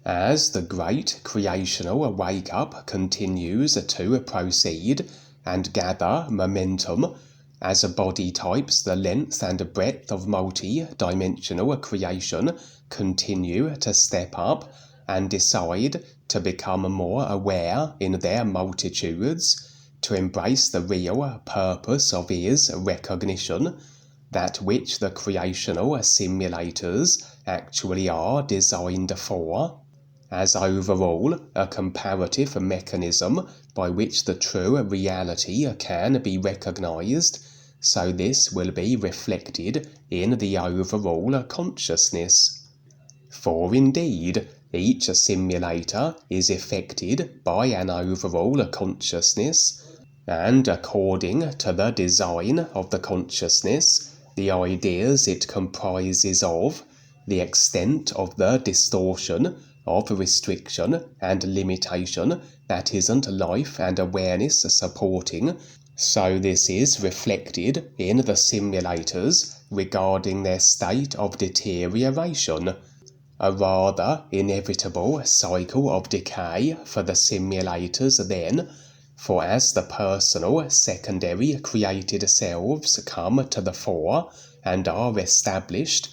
As the great creational wake-up continues to proceed and gather momentum, as body types the length and breadth of multi-dimensional creation continue to step up and decide to become more aware in their multitudes, to embrace the real purpose of is recognition, that which the creational simulators actually are designed for, as overall a comparative mechanism by which the true reality can be recognized, so this will be reflected in the overall consciousness. For indeed, each simulator is affected by an overall consciousness, and according to the design of the consciousness, the ideas it comprises of, the extent of the distortion, of restriction and limitation that isn't life and awareness supporting, so this is reflected in the simulators regarding their state of deterioration, a rather inevitable cycle of decay for the simulators then, for as the personal secondary created selves come to the fore and are established,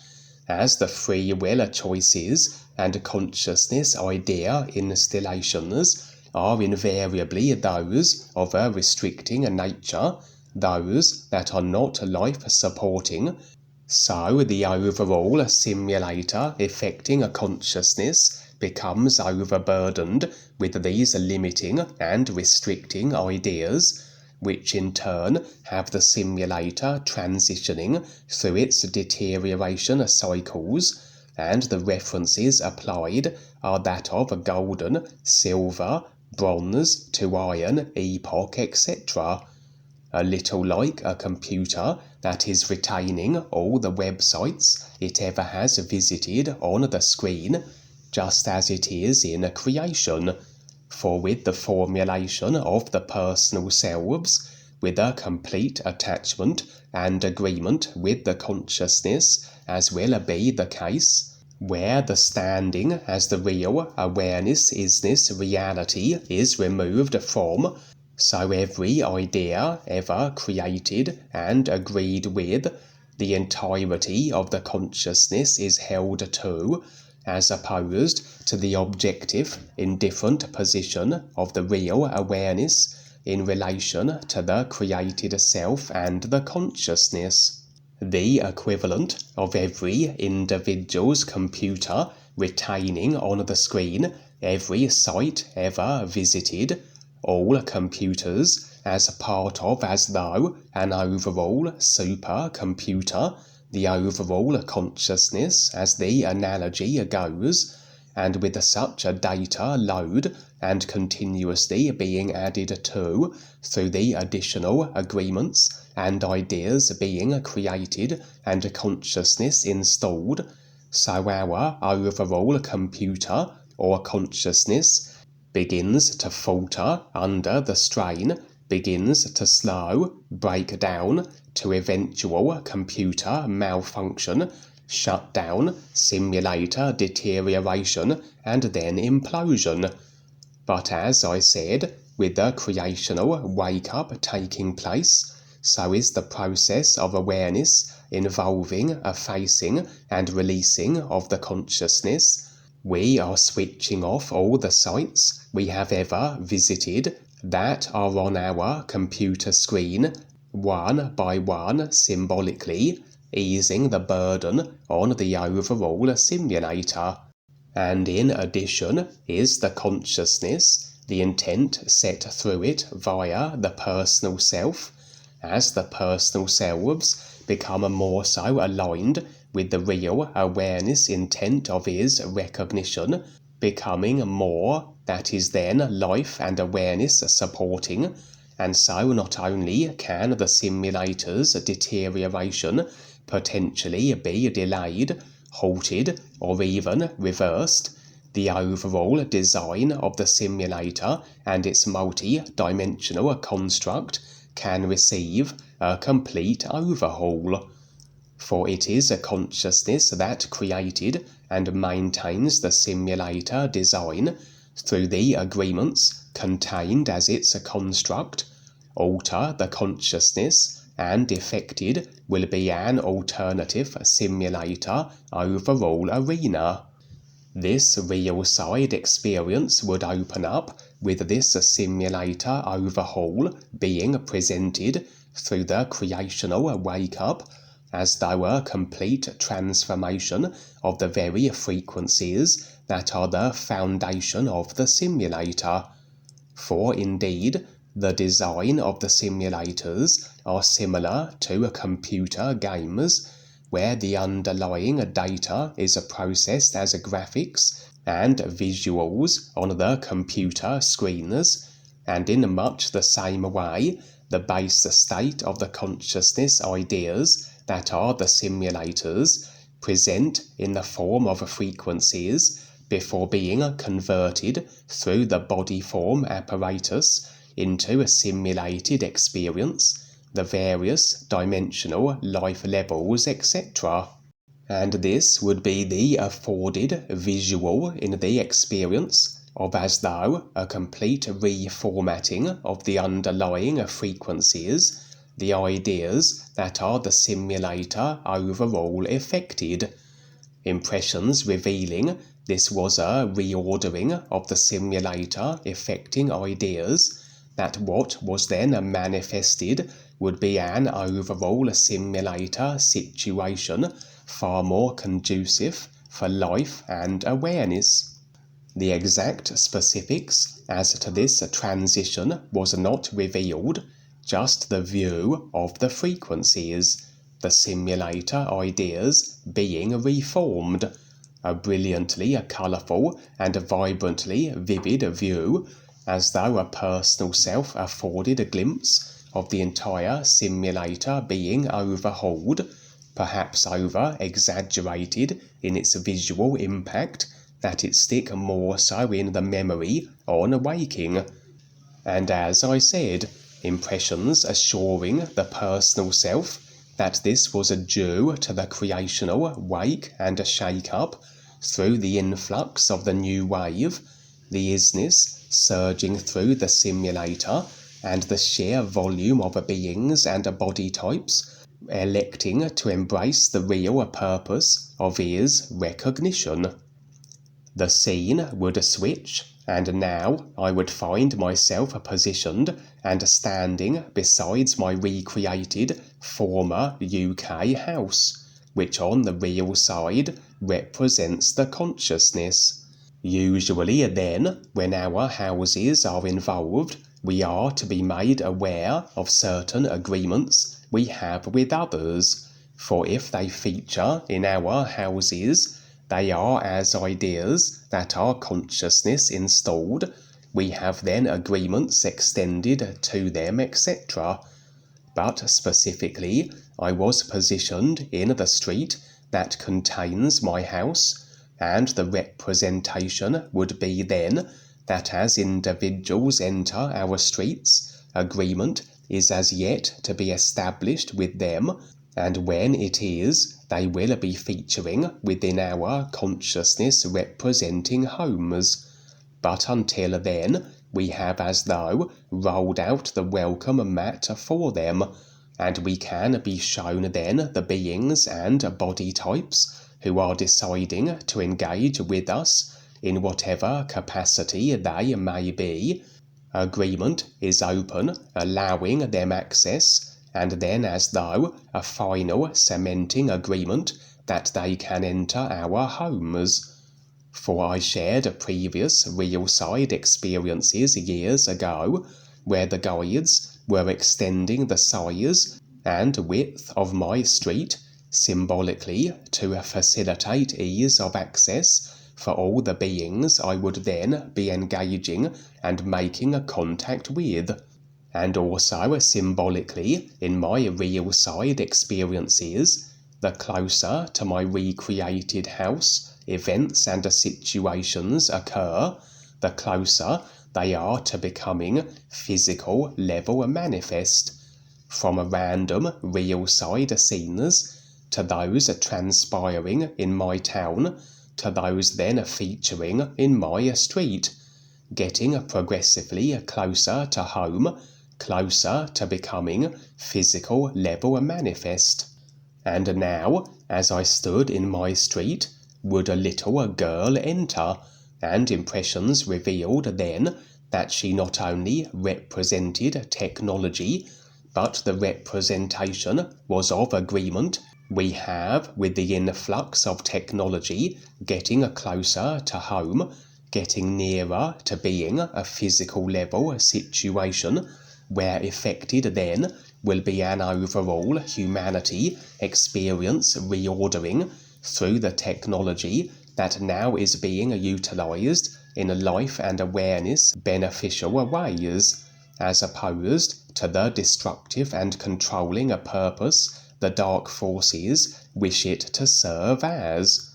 as the free will choices and consciousness idea installations are invariably those of a restricting nature, those that are not life-supporting, so the overall simulator affecting a consciousness becomes overburdened with these limiting and restricting ideas, which in turn have the simulator transitioning through its deterioration cycles, and the references applied are that of golden, silver, bronze to iron epoch, etc. A little like a computer that is retaining all the websites it ever has visited on the screen, just as it is in a creation. For with the formulation of the personal selves, with a complete attachment and agreement with the consciousness, as will be the case, where the standing as the real awareness isness reality is removed from, so every idea ever created and agreed with, the entirety of the consciousness is held to, as opposed to the objective indifferent position of the real awareness in relation to the created self and the consciousness. The equivalent of every individual's computer retaining on the screen every site ever visited, all computers as part of as though an overall supercomputer, the overall consciousness as the analogy goes, and with such a data load and continuously being added to through the additional agreements and ideas being created and consciousness installed, so our overall computer or consciousness begins to falter under the strain, begins to slow, break down, to eventual computer malfunction, shut down, simulator deterioration, and then implosion. But as I said, with the creational wake-up taking place, so is the process of awareness involving a facing and releasing of the consciousness. We are switching off all the sites we have ever visited that are on our computer screen, one by one symbolically, easing the burden on the overall simulator. And in addition is the consciousness, the intent set through it via the personal self, as the personal selves become more so aligned with the real awareness intent of is recognition, becoming more that is then life and awareness supporting, and so not only can the simulator's deterioration potentially be delayed, halted, or even reversed, the overall design of the simulator and its multi-dimensional construct can receive a complete overhaul. for it is a consciousness that created and maintains the simulator design through the agreements contained as its construct. Alter the consciousness, and effected will be an alternative simulator overall arena. This real-side experience would open up with this simulator overhaul being presented through the creational wake-up as though a complete transformation of the very frequencies that are the foundation of the simulator. For indeed, the design of the simulators are similar to computer games, where the underlying data is processed as graphics and visuals on the computer screens, and in much the same way, the base state of the consciousness ideas that are the simulators present in the form of frequencies before being converted through the body form apparatus into a simulated experience, the various dimensional life levels, etc. And this would be the afforded visual in the experience of as though a complete reformatting of the underlying frequencies, the ideas that are the simulator overall affected. Impressions revealing this was a reordering of the simulator affecting ideas, that what was then manifested would be an overall simulator situation far more conducive for life and awareness. The exact specifics as to this transition was not revealed, just the view of the frequencies, the simulator ideas being reformed, a brilliantly colourful and vibrantly vivid view, as though a personal self afforded a glimpse of the entire simulator being overhauled, perhaps over-exaggerated in its visual impact, that it stick more so in the memory on waking. And as I said, impressions assuring the personal self that this was due to the creational wake and shake-up through the influx of the new wave, the isness surging through the simulator, and the sheer volume of beings and body types electing to embrace the real purpose of is recognition. The scene would switch, and now I would find myself positioned and standing beside my recreated former UK house, which on the real side represents the consciousness. Usually then, when our houses are involved, we are to be made aware of certain agreements we have with others, for if they feature in our houses, they are as ideas that are consciousness installed, we have then agreements extended to them, etc. But specifically, I was positioned in the street that contains my house, and the representation would be then that as individuals enter our streets, agreement is as yet to be established with them, and when it is, they will be featuring within our consciousness representing homes. But until then, we have as though rolled out the welcome mat for them, and we can be shown then the beings and body types who are deciding to engage with us in whatever capacity they may be. Agreement is open, allowing them access, and then as though a final cementing agreement that they can enter our homes. For I shared previous real-side experiences years ago, where the guides were extending the size and width of my street symbolically to facilitate ease of access for all the beings I would then be engaging and making contact with, and also symbolically in my real side experiences, the closer to my recreated house events and situations occur, the closer they are to becoming physical level manifest, from random real side scenes to those transpiring in my town, to those then featuring in my street, getting progressively closer to home, closer to becoming physical level manifest. And now, as I stood in my street, would a little girl enter, and impressions revealed then that she not only represented technology, but the representation was of agreement we have with the influx of technology getting closer to home, getting nearer to being a physical level situation, where effected then will be an overall humanity experience reordering through the technology that now is being utilized in life and awareness beneficial ways, as opposed to the destructive and controlling a purpose the dark forces wish it to serve as.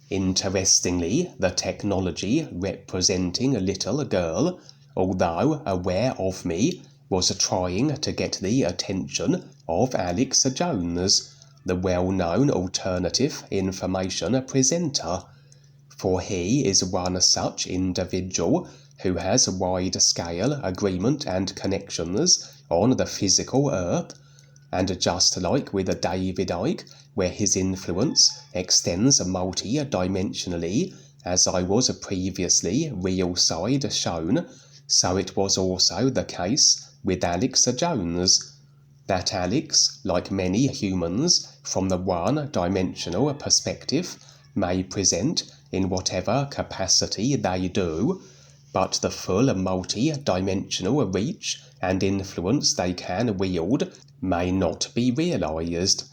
Interestingly, the technology representing a little girl, although aware of me, was trying to get the attention of Alex Jones, the well-known alternative information presenter, for he is one such individual who has wide-scale agreement and connections on the physical earth, and just like with David Icke, where his influence extends multi-dimensionally, as I was previously real side shown, so it was also the case with Alex Jones, that Alex, like many humans, from the one-dimensional perspective, may present in whatever capacity they do, but the full multi-dimensional reach and influence they can wield may not be realized.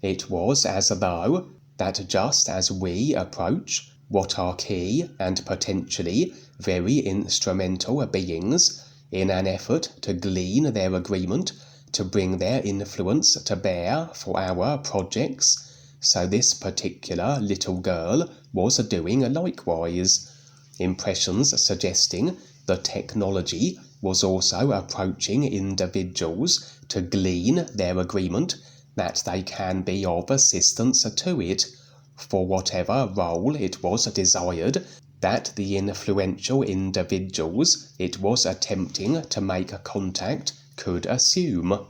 It was as though that just as we approach what are key and potentially very instrumental beings in an effort to glean their agreement, to bring their influence to bear for our projects, so this particular little girl was doing likewise. Impressions suggesting the technology was also approaching individuals to glean their agreement that they can be of assistance to it, for whatever role it was desired that the influential individuals it was attempting to make contact could assume.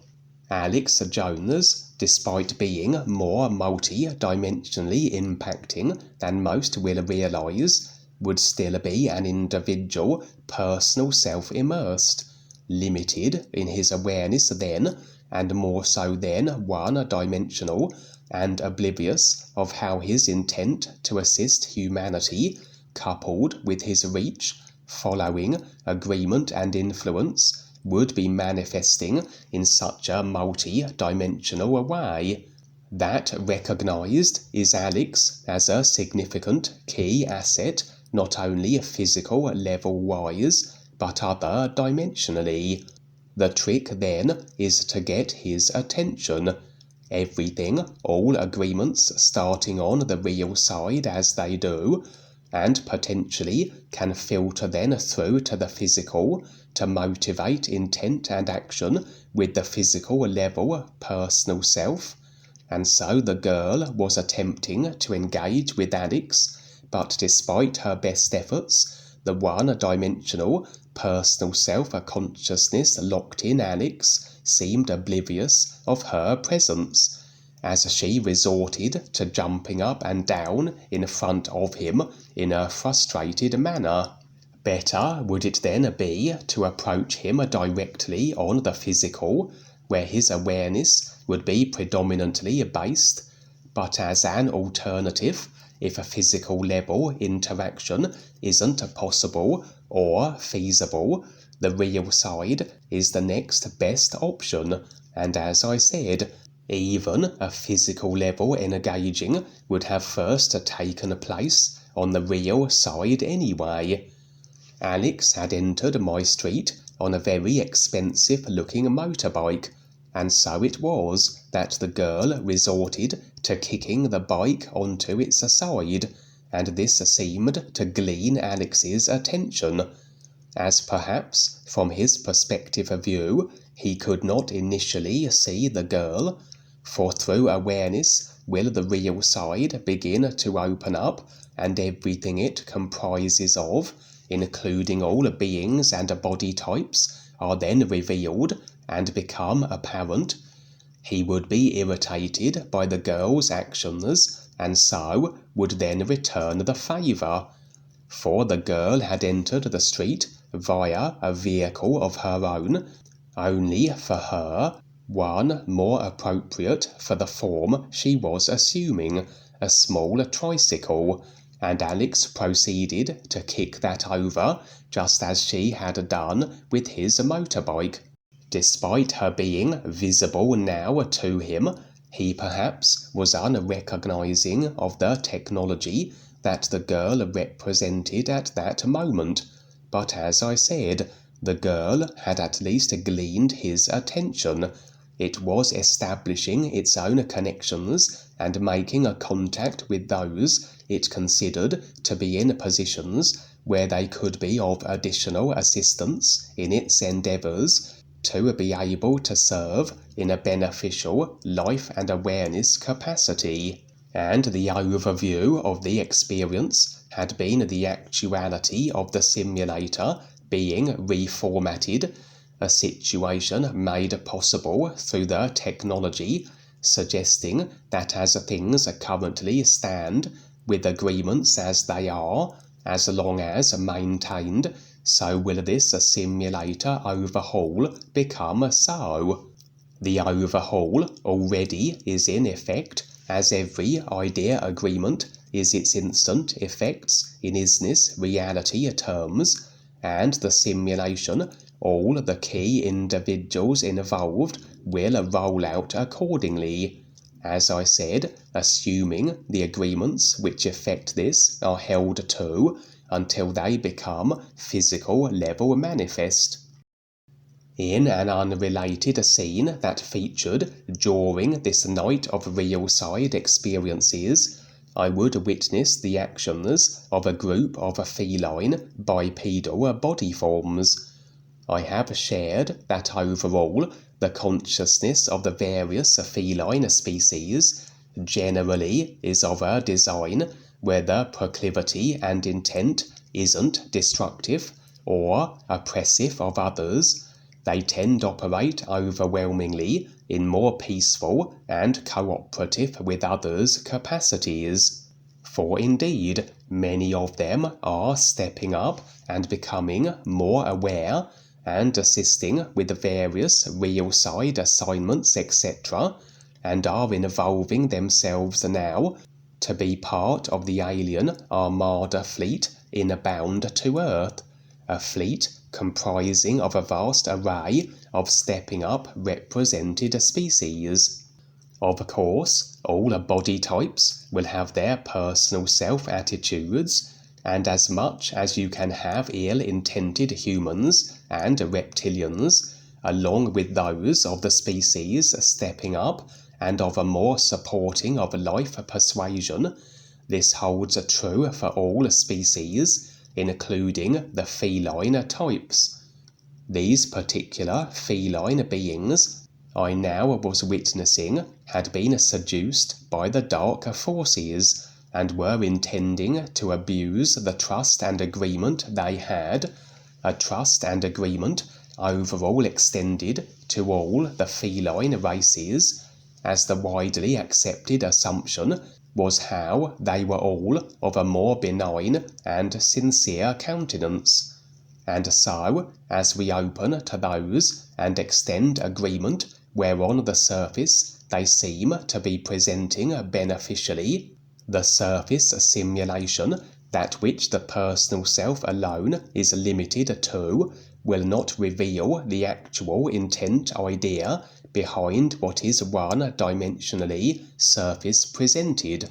Alex Jones, despite being more multi-dimensionally impacting than most will realize, would still be an individual personal self-immersed, limited in his awareness then, and more so than one-dimensional, and oblivious of how his intent to assist humanity, coupled with his reach, following, agreement and influence, would be manifesting in such a multi-dimensional way. That recognized is Alex as a significant key asset, not only physical level-wise, but other dimensionally. The trick then is to get his attention. Everything, all agreements starting on the real side as they do, and potentially can filter then through to the physical to motivate intent and action with the physical level personal self. And so the girl was attempting to engage with Alex, but despite her best efforts, the one-dimensional personal self-consciousness locked in Alex seemed oblivious of her presence, as she resorted to jumping up and down in front of him in a frustrated manner. Better would it then be to approach him directly on the physical, where his awareness would be predominantly based, but as an alternative, if a physical level interaction isn't possible or feasible, the real side is the next best option, and as I said, even a physical level engaging would have first taken place on the real side anyway. Alex had entered my street on a very expensive-looking motorbike, and so it was that the girl resorted to kicking the bike onto its side, and this seemed to glean Alex's attention, as perhaps from his perspective of view he could not initially see the girl, for through awareness will the real side begin to open up, and everything it comprises of, including all beings and body types, are then revealed and become apparent. He would be irritated by the girl's actions, and so would then return the favour. For the girl had entered the street via a vehicle of her own, only for her, one more appropriate for the form she was assuming, a small tricycle, and Alex proceeded to kick that over just as she had done with his motorbike. Despite her being visible now to him, he perhaps was unrecognizing of the technology that the girl represented at that moment, but as I said, the girl had at least gleaned his attention. It was establishing its own connections and making a contact with those it considered to be in positions where they could be of additional assistance in its endeavours to be able to serve in a beneficial life and awareness capacity. And the overview of the experience had been the actuality of the simulator being reformatted, a situation made possible through the technology, suggesting that as things currently stand, with agreements as they are, as long as maintained, so will this simulator overhaul become so. The overhaul already is in effect, as every idea agreement is its instant effects in isness reality terms, and the simulation, all the key individuals involved will roll out accordingly. As I said, assuming the agreements which effect this are held to until they become physical level manifest. In an unrelated scene that featured during this night of real side experiences, I would witness the actions of a group of feline bipedal body forms. I have shared that overall the consciousness of the various feline species generally is of a design where the proclivity and intent isn't destructive or oppressive of others. They tend to operate overwhelmingly in more peaceful and cooperative with others capacities. For indeed, many of them are stepping up and becoming more aware and assisting with various real side assignments, etc., and are involving themselves now to be part of the alien armada fleet inbound to Earth, a fleet comprising of a vast array of stepping up represented species. Of course, all body types will have their personal self-attitudes, and as much as you can have ill-intended humans and reptilians, along with those of the species stepping up and of a more supporting of life persuasion, this holds true for all species, including the feline types. These particular feline beings I now was witnessing had been seduced by the dark forces, and were intending to abuse the trust and agreement they had, a trust and agreement overall extended to all the feline races, as the widely accepted assumption was how they were all of a more benign and sincere countenance. And so, as we open to those and extend agreement whereon the surface they seem to be presenting beneficially, the surface simulation, that which the personal self alone is limited to, will not reveal the actual intent idea behind what is one-dimensionally surface presented.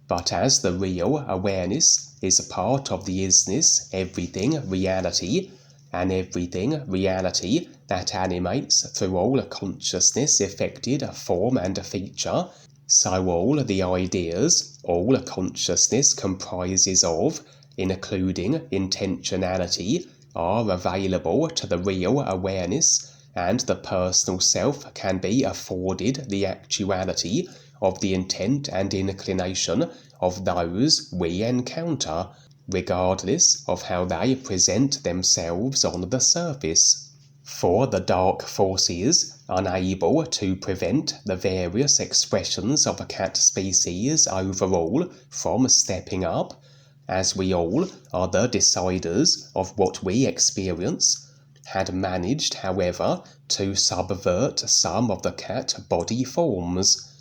But as the real awareness is a part of the isness everything reality, an everything reality that animates through all consciousness affected form and feature, so all the ideas all consciousness comprises of, including intentionality, are available to the real awareness, and the personal self can be afforded the actuality of the intent and inclination of those we encounter, regardless of how they present themselves on the surface. For the dark forces, unable to prevent the various expressions of a cat species overall from stepping up, as we all are the deciders of what we experience, had managed, however, to subvert some of the cat body forms.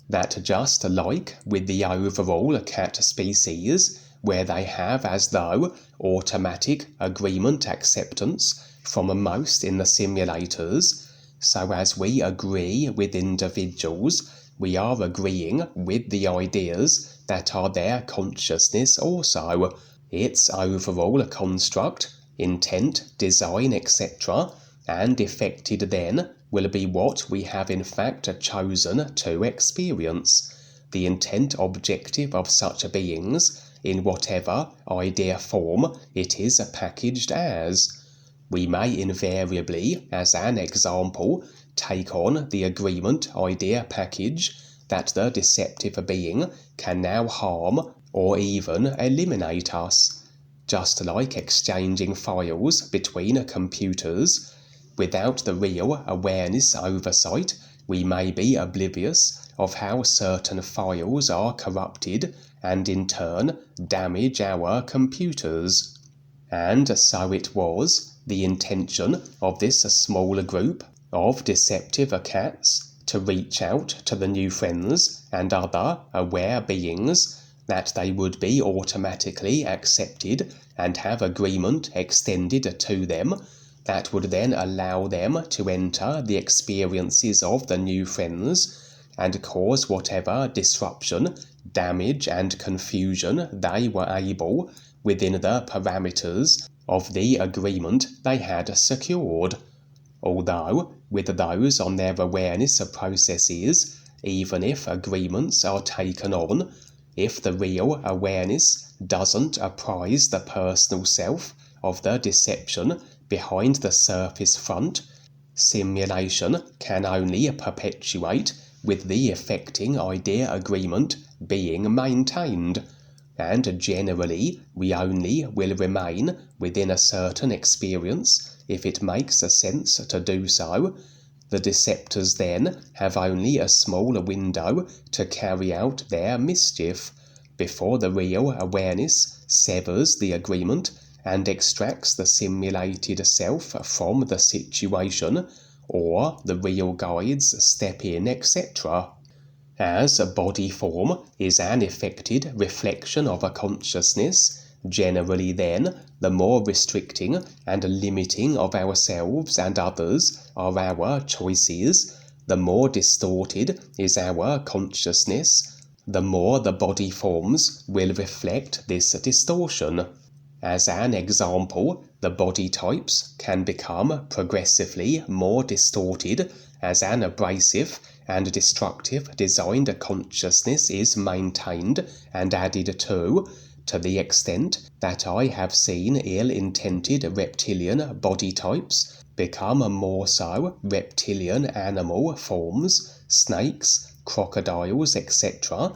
That just like with the overall cat species, where they have as though automatic agreement acceptance from most in the simulators, so as we agree with individuals, we are agreeing with the ideas that are their consciousness also, its overall construct, intent, design, etc., and effected then will be what we have in fact chosen to experience, the intent objective of such beings, in whatever idea form it is packaged as. We may invariably, as an example, take on the agreement idea package that the deceptive being can now harm or even eliminate us, just like exchanging files between computers. Without the real awareness oversight, we may be oblivious of how certain files are corrupted and in turn damage our computers. And so it was the intention of this small group of deceptive cats to reach out to the new friends and other aware beings, that they would be automatically accepted and have agreement extended to them, that would then allow them to enter the experiences of the new friends and cause whatever disruption, damage and confusion they were able within the parameters of the agreement they had secured. Although, with those on their awareness processes, even if agreements are taken on, if the real awareness doesn't apprise the personal self of the deception behind the surface front, simulation can only perpetuate with the affecting idea agreement being maintained, and generally we only will remain within a certain experience if it makes sense to do so. The deceptors then have only a small window to carry out their mischief, before the real awareness severs the agreement and extracts the simulated self from the situation, or the real guides step in, etc. As a body form is an affected reflection of a consciousness, generally then, the more restricting and limiting of ourselves and others are our choices, the more distorted is our consciousness, the more the body forms will reflect this distortion. As an example, the body types can become progressively more distorted as an abrasive and destructive designed consciousness is maintained and added to the extent that I have seen ill-intended reptilian body types become more so reptilian animal forms, snakes, crocodiles, etc.,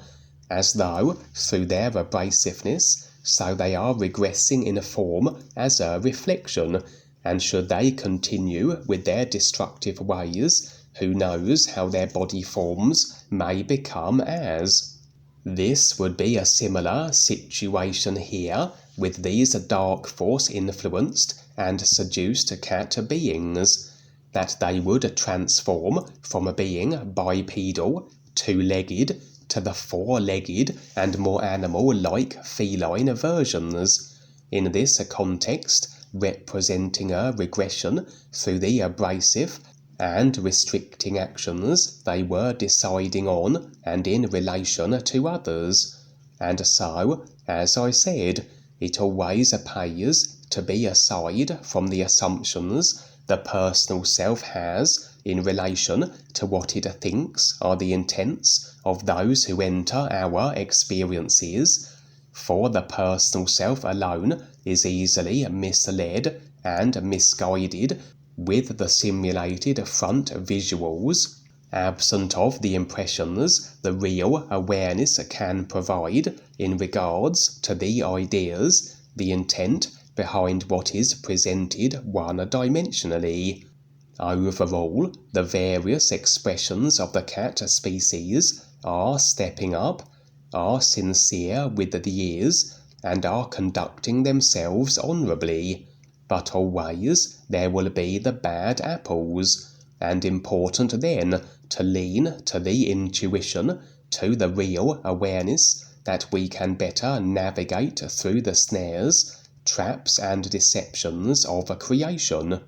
as though, through their abrasiveness, so they are regressing in form as a reflection, and should they continue with their destructive ways, who knows how their body forms may become as. This would be a similar situation here with these dark force influenced and seduced cat beings, that they would transform from being bipedal, two-legged, to the four-legged and more animal-like feline versions, in this context representing a regression through the abrasive and restricting actions they were deciding on and in relation to others. And so, as I said, it always pays to be aside from the assumptions the personal self has in relation to what it thinks are the intents of those who enter our experiences, for the personal self alone is easily misled and misguided with the simulated front visuals, absent of the impressions the real awareness can provide in regards to the ideas, the intent behind what is presented one-dimensionally. Overall, the various expressions of the cat species are stepping up, are sincere with the ears, and are conducting themselves honorably, but always there will be the bad apples, and important then to lean to the intuition, to the real awareness, that we can better navigate through the snares, traps and deceptions of creation.